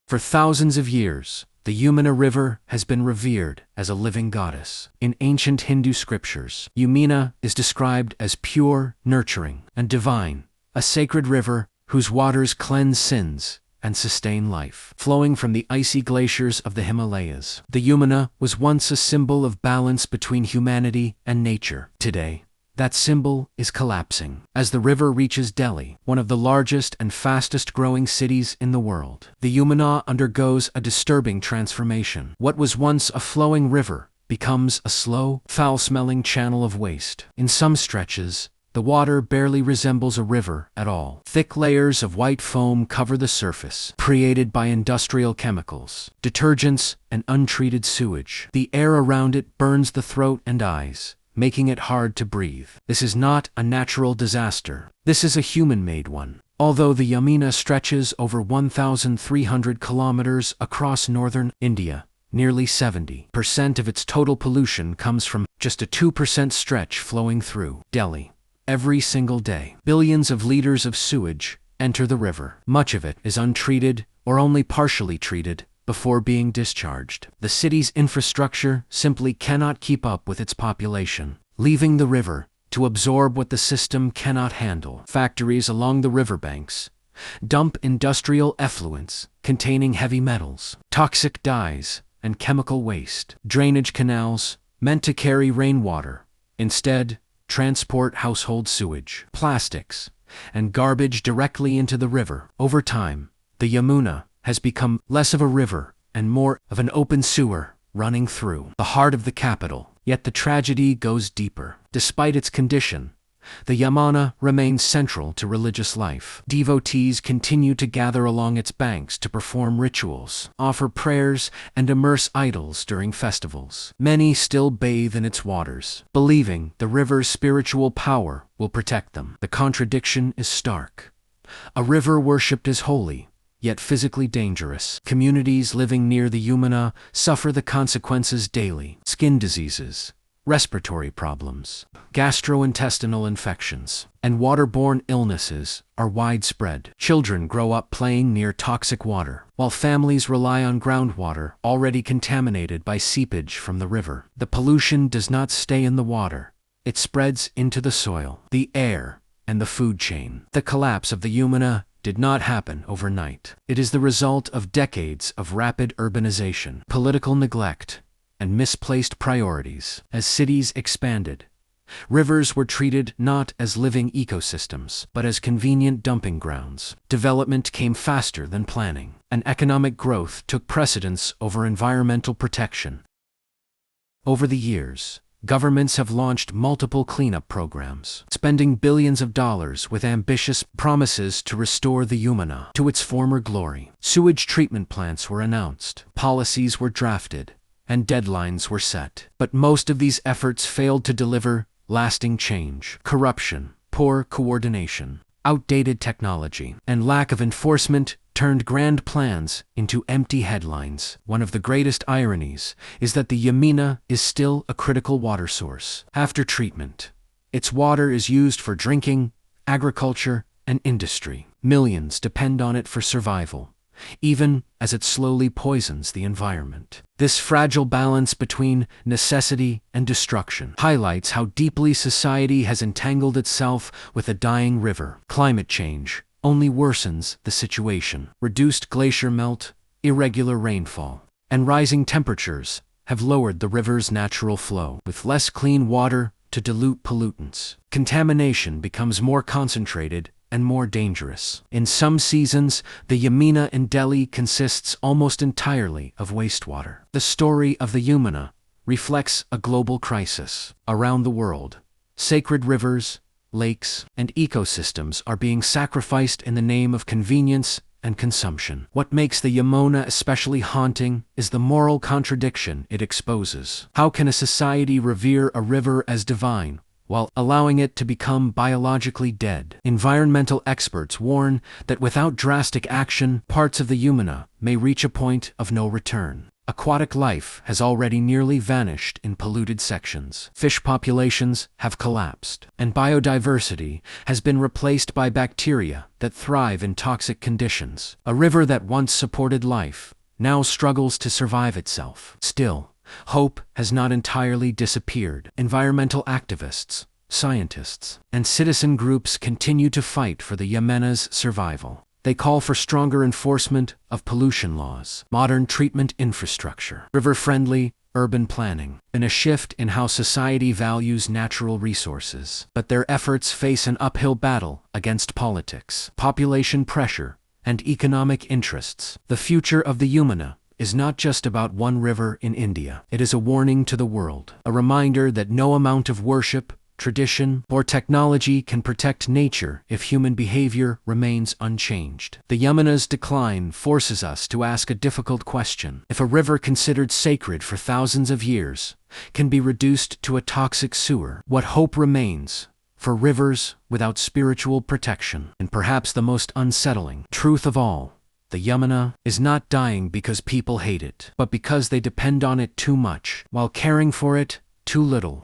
For thousands of years, the Yamuna River has been revered as a living goddess. In ancient Hindu scriptures, Yamuna is described as pure, nurturing, and divine, a sacred river whose waters cleanse sins and sustain life. Flowing from the icy glaciers of the Himalayas, the Yamuna was once a symbol of balance between humanity and nature. Today, that symbol is collapsing as the river reaches Delhi, one of the largest and fastest-growing cities in the world. The Yamuna undergoes a disturbing transformation. What was once a flowing river becomes a slow, foul-smelling channel of waste. In some stretches, the water barely resembles a river at all. Thick layers of white foam cover the surface, created by industrial chemicals, detergents, and untreated sewage. The air around it burns the throat and eyes, making it hard to breathe. This is not a natural disaster. This is a human-made one. Although the Yamuna stretches over 1,300 kilometers across northern India, nearly 70% of its total pollution comes from just a 2% stretch flowing through Delhi. Every single day, billions of liters of sewage enter the river. Much of it is untreated or only partially treated before being discharged. The city's infrastructure simply cannot keep up with its population, leaving the river to absorb what the system cannot handle. Factories along the riverbanks dump industrial effluents containing heavy metals, toxic dyes, and chemical waste. Drainage canals, meant to carry rainwater, instead transport household sewage, plastics, and garbage directly into the river. Over time, the Yamuna has become less of a river and more of an open sewer running through the heart of the capital. Yet the tragedy goes deeper. Despite its condition, the Yamuna remains central to religious life. Devotees continue to gather along its banks to perform rituals, offer prayers, and immerse idols during festivals. Many still bathe in its waters, believing the river's spiritual power will protect them. The contradiction is stark. A river worshipped as holy, yet physically dangerous. Communities living near the Yamuna suffer the consequences daily. Skin diseases, respiratory problems, gastrointestinal infections, and waterborne illnesses are widespread. Children grow up playing near toxic water, while families rely on groundwater already contaminated by seepage from the river. The pollution does not stay in the water. It spreads into the soil, the air, and the food chain. The collapse of the Yamuna did not happen overnight. It is the result of decades of rapid urbanization, political neglect, and misplaced priorities. As cities expanded, rivers were treated not as living ecosystems, but as convenient dumping grounds. Development came faster than planning, and economic growth took precedence over environmental protection. Over the years, governments have launched multiple cleanup programs, spending billions of dollars with ambitious promises to restore the Yamuna to its former glory. Sewage treatment plants were announced, policies were drafted, and deadlines were set. But most of these efforts failed to deliver lasting change. Corruption, poor coordination, outdated technology, and lack of enforcement turned grand plans into empty headlines. One of the greatest ironies is that the Yamuna is still a critical water source. After treatment, its water is used for drinking, agriculture, and industry. Millions depend on it for survival, even as it slowly poisons the environment. This fragile balance between necessity and destruction highlights how deeply society has entangled itself with a dying river. Climate change only worsens the situation. Reduced glacier melt, irregular rainfall, and rising temperatures have lowered the river's natural flow. With less clean water to dilute pollutants, contamination becomes more concentrated and more dangerous. In some seasons, the Yamuna in Delhi consists almost entirely of wastewater. The story of the Yamuna reflects a global crisis. Around the world, sacred rivers, lakes, and ecosystems are being sacrificed in the name of convenience and consumption. What makes the Yamuna especially haunting is the moral contradiction it exposes. How can a society revere a river as divine while allowing it to become biologically dead? Environmental experts warn that without drastic action, parts of the Yamuna may reach a point of no return. Aquatic life has already nearly vanished in polluted sections. Fish populations have collapsed, and biodiversity has been replaced by bacteria that thrive in toxic conditions. A river that once supported life now struggles to survive itself. Still, hope has not entirely disappeared. Environmental activists, scientists, and citizen groups continue to fight for the Yamuna's survival. They call for stronger enforcement of pollution laws, modern treatment infrastructure, river-friendly urban planning, and a shift in how society values natural resources. But their efforts face an uphill battle against politics, population pressure, and economic interests. The future of the Yamuna is not just about one river in India. It is a warning to the world, a reminder that no amount of worship, tradition, or technology can protect nature if human behavior remains unchanged. The Yamuna's decline forces us to ask a difficult question. If a river considered sacred for thousands of years can be reduced to a toxic sewer, what hope remains for rivers without spiritual protection? And perhaps the most unsettling truth of all, the Yamuna is not dying because people hate it, but because they depend on it too much, while caring for it too little.